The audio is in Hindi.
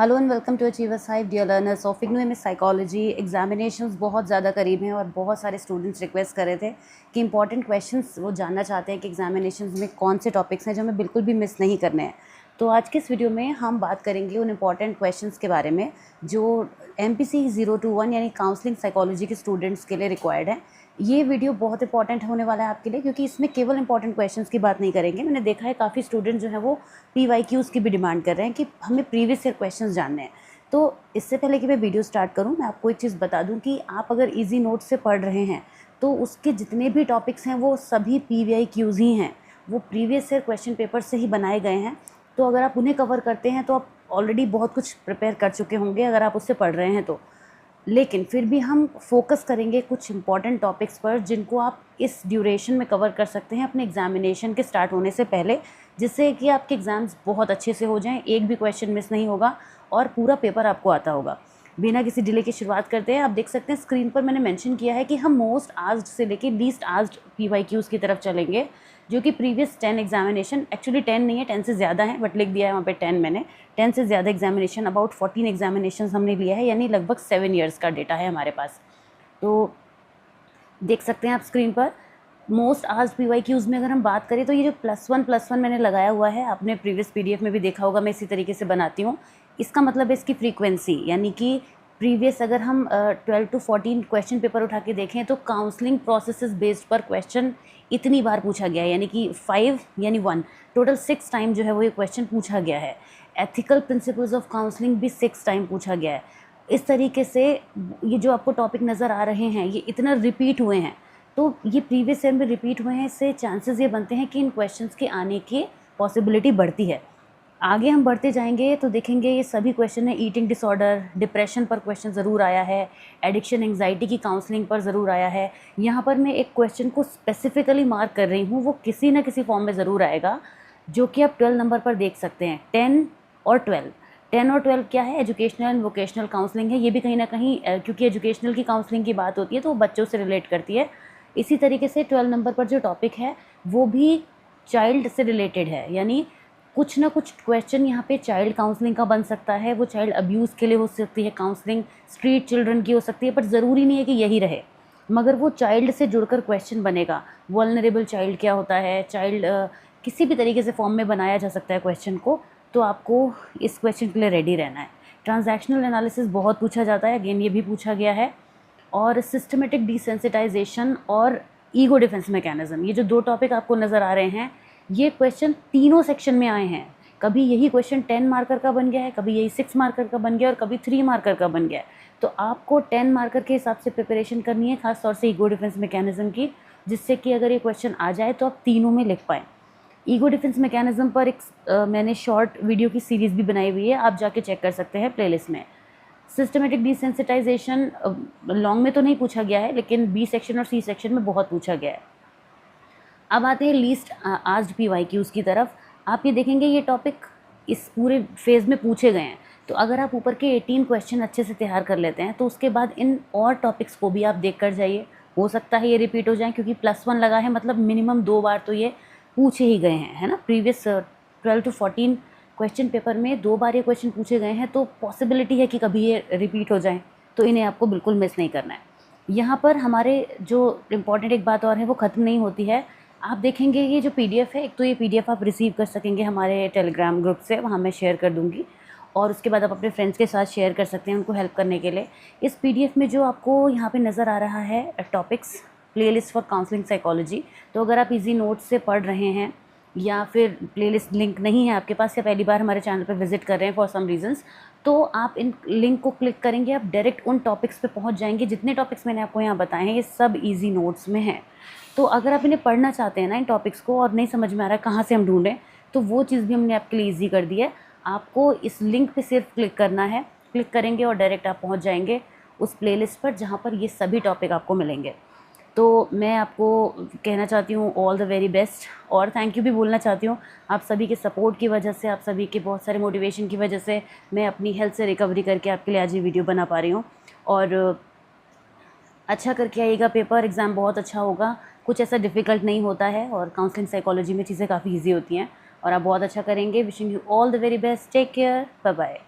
Hello and welcome to achievers hive dear learners of IGNOU MS psychology. Examinations बहुत ज़्यादा करीब हैं और बहुत सारे स्टूडेंट्स रिक्वेस्ट कर रहे थे कि इंपॉर्टेंट क्वेश्चंस वो जानना चाहते हैं कि एग्जामिनेशंस में कौन से टॉपिक्स हैं जो हमें बिल्कुल भी मिस नहीं करने हैं। तो आज के इस वीडियो में हम बात करेंगे उन इम्पॉर्टेंट क्वेश्चंस के बारे में जो MPC 021 यानी काउंसलिंग साइकोलॉजी के स्टूडेंट्स के लिए रिक्वायर्ड है। ये वीडियो बहुत इंपॉर्टेंट होने वाला है आपके लिए, क्योंकि इसमें केवल इंपॉर्टेंट क्वेश्चंस की बात नहीं करेंगे। मैंने देखा है काफ़ी स्टूडेंट जो है वो PYQs की भी डिमांड कर रहे हैं कि हमें प्रीवियस ईयर क्वेश्चंस जानने हैं। तो इससे पहले कि मैं वीडियो स्टार्ट करूं, मैं आपको एक चीज़ बता दूं कि आप अगर इजी नोट से पढ़ रहे हैं तो उसके जितने भी टॉपिक्स हैं वो सभी PYQs ही हैं, वो प्रीवियस ईयर क्वेश्चन पेपर से ही बनाए गए हैं। तो अगर आप उन्हें कवर करते हैं तो आप ऑलरेडी बहुत कुछ प्रिपेयर कर चुके होंगे अगर आप उससे पढ़ रहे हैं तो। लेकिन फिर भी हम फोकस करेंगे कुछ इंपॉर्टेंट टॉपिक्स पर जिनको आप इस ड्यूरेशन में कवर कर सकते हैं अपने एग्जामिनेशन के स्टार्ट होने से पहले, जिससे कि आपके एग्ज़ाम्स बहुत अच्छे से हो जाएं, एक भी क्वेश्चन मिस नहीं होगा और पूरा पेपर आपको आता होगा। बिना किसी डिले की शुरुआत करते हैं। आप देख सकते हैं स्क्रीन पर मैंने मेंशन किया है कि हम मोस्ट आस्क्ड से लेके लीस्ट आस्क्ड PYQs की तरफ चलेंगे, जो कि प्रीवियस 10 एग्जामिनेशन, एक्चुअली 10 नहीं है, 10 से ज़्यादा है, बट लिख दिया है वहाँ पे 10 मैंने। 10 से ज़्यादा एग्जामिनेशन, अबाउट 14 एग्जामिनेशन हमने लिया है, यानी लगभग 7 ईयर्स का डेटा है हमारे पास। तो देख सकते हैं आप स्क्रीन पर मोस्ट आस्क्ड PYQs में अगर हम बात करें तो ये जो +1 मैंने लगाया हुआ है, आपने प्रीवियस PDF में भी देखा होगा, मैं इसी तरीके से बनाती हूँ। इसका मतलब है इसकी फ्रीक्वेंसी, यानी कि प्रीवियस अगर हम 12 to 14 क्वेश्चन पेपर उठा के देखें तो काउंसलिंग प्रोसेसेस बेस्ड पर क्वेश्चन इतनी बार पूछा गया है, यानी कि 5 यानी 1 टोटल 6 टाइम जो है वो ये क्वेश्चन पूछा गया है। एथिकल प्रिंसिपल्स ऑफ काउंसलिंग भी 6 टाइम पूछा गया है। इस तरीके से ये जो आपको टॉपिक नज़र आ रहे हैं ये इतना रिपीट हुए हैं, तो ये प्रीवियस ईयर में रिपीट हुए हैं, इससे चांसेस ये बनते हैं कि इन क्वेश्चंस के आने की पॉसिबिलिटी बढ़ती है। आगे हम बढ़ते जाएंगे तो देखेंगे ये सभी क्वेश्चन है। ईटिंग डिसऑर्डर, डिप्रेशन पर क्वेश्चन ज़रूर आया है, एडिक्शन एंग्जाइटी की काउंसलिंग पर ज़रूर आया है। यहाँ पर मैं एक क्वेश्चन को स्पेसिफिकली मार्क कर रही हूँ, वो किसी न किसी फॉर्म में ज़रूर आएगा, जो कि आप 12 नंबर पर देख सकते हैं। 10 और 12 क्या है? एजुकेशनल एंड वोकेशनल काउंसलिंग है। ये भी कहीं ना कहीं क्योंकि एजुकेशनल की काउंसलिंग की बात होती है तो वो बच्चों से रिलेट करती है। इसी तरीके से 12 नंबर पर जो टॉपिक है वो भी चाइल्ड से रिलेटेड है, यानी कुछ ना कुछ क्वेश्चन यहाँ पे चाइल्ड काउंसलिंग का बन सकता है। वो चाइल्ड अब्यूज़ के लिए हो सकती है काउंसलिंग, स्ट्रीट चिल्ड्रन की हो सकती है, पर ज़रूरी नहीं है कि यही रहे, मगर वो चाइल्ड से जुड़कर क्वेश्चन बनेगा। वल्नरेबल चाइल्ड क्या होता है, चाइल्ड किसी भी तरीके से फॉर्म में बनाया जा सकता है क्वेश्चन को, तो आपको इस क्वेश्चन के लिए रेडी रहना है। ट्रांजैक्शनल एनालिसिस बहुत पूछा जाता है, अगेन ये भी पूछा गया है। और सिस्टमेटिक डिसेंसिटाइजेशन और ईगो डिफेंस मैकेनिज्म, ये जो 2 टॉपिक आपको नज़र आ रहे हैं, ये क्वेश्चन तीनों सेक्शन में आए हैं। कभी यही क्वेश्चन 10 मार्कर का बन गया है, कभी यही 6 मार्कर का बन गया और कभी 3 मार्कर का बन गया है। तो आपको 10 मार्कर के हिसाब से प्रिपरेशन करनी है, खासतौर से ईगो डिफेंस मैकेनिज्म की, जिससे कि अगर ये क्वेश्चन आ जाए तो आप तीनों में लिख पाएँ। ईगो डिफेंस मैकेनिज्म पर एक मैंने शॉर्ट वीडियो की सीरीज़ भी बनाई हुई है, आप जाके चेक कर सकते हैं प्लेलिस्ट में। सिस्टमेटिक डिसेंसिटाइजेशन लॉन्ग में तो नहीं पूछा गया है, लेकिन B सेक्शन और C सेक्शन में बहुत पूछा गया है। अब आते हैं लीस्ट आस्क्ड PYQs की तरफ। आप ये देखेंगे ये टॉपिक इस पूरे फेज़ में पूछे गए हैं, तो अगर आप ऊपर के 18 क्वेश्चन अच्छे से तैयार कर लेते हैं तो उसके बाद इन और टॉपिक्स को भी आप देख कर जाइए। हो सकता है ये रिपीट हो जाए, क्योंकि +1 लगा है, मतलब मिनिमम 2 बार तो ये पूछे ही गए हैं, है ना। प्रीवियस 12 to 14 क्वेश्चन पेपर में 2 बार ये क्वेश्चन पूछे गए हैं, तो पॉसिबिलिटी है कि कभी ये रिपीट हो जाए, तो इन्हें आपको बिल्कुल मिस नहीं करना है। यहाँ पर हमारे जो इम्पॉर्टेंट एक बात और है वो ख़त्म नहीं होती है। आप देखेंगे ये जो PDF है, एक तो ये PDF आप रिसीव कर सकेंगे हमारे टेलीग्राम ग्रुप से, वहाँ मैं शेयर कर दूँगी, और उसके बाद आप अपने फ्रेंड्स के साथ शेयर कर सकते हैं उनको हेल्प करने के लिए। इस PDF में जो आपको यहाँ पे नज़र आ रहा है topics playlist for counselling psychology, तो अगर आप इजी नोट्स से पढ़ रहे हैं या फिर प्लेलिस्ट लिंक नहीं है आपके पास, या पहली बार हमारे चैनल पर विजिट कर रहे हैं फॉर सम रीजंस, तो आप इन लिंक को क्लिक करेंगे, आप डायरेक्ट उन टॉपिक्स पे पहुंच जाएंगे। जितने टॉपिक्स मैंने आपको यहाँ बताए हैं ये सब इजी नोट्स में हैं। तो अगर आप इन्हें पढ़ना चाहते हैं ना इन टॉपिक्स को, और नहीं समझ में आ रहा है कहाँ से हम ढूंढें, तो वो चीज़ भी हमने आपके लिए ईजी कर दी है। आपको इस लिंक पे सिर्फ क्लिक करना है, क्लिक करेंगे और डायरेक्ट आप पहुँच जाएंगे उस प्लेलिस्ट पर जहाँ पर ये सभी टॉपिक आपको मिलेंगे। तो मैं आपको कहना चाहती हूँ ऑल द वेरी बेस्ट, और थैंक यू भी बोलना चाहती हूँ। आप सभी के सपोर्ट की वजह से, आप सभी के बहुत सारे मोटिवेशन की वजह से मैं अपनी हेल्थ से रिकवरी करके आपके लिए आज ये वीडियो बना पा रही हूँ। और अच्छा करके आइएगा, पेपर एग्ज़ाम बहुत अच्छा होगा, कुछ ऐसा डिफ़िकल्ट नहीं होता है, और काउंसलिंग साइकोलॉजी में चीज़ें काफ़ी ईजी होती हैं, और आप बहुत अच्छा करेंगे। Wishing you all the very best, take care, bye bye.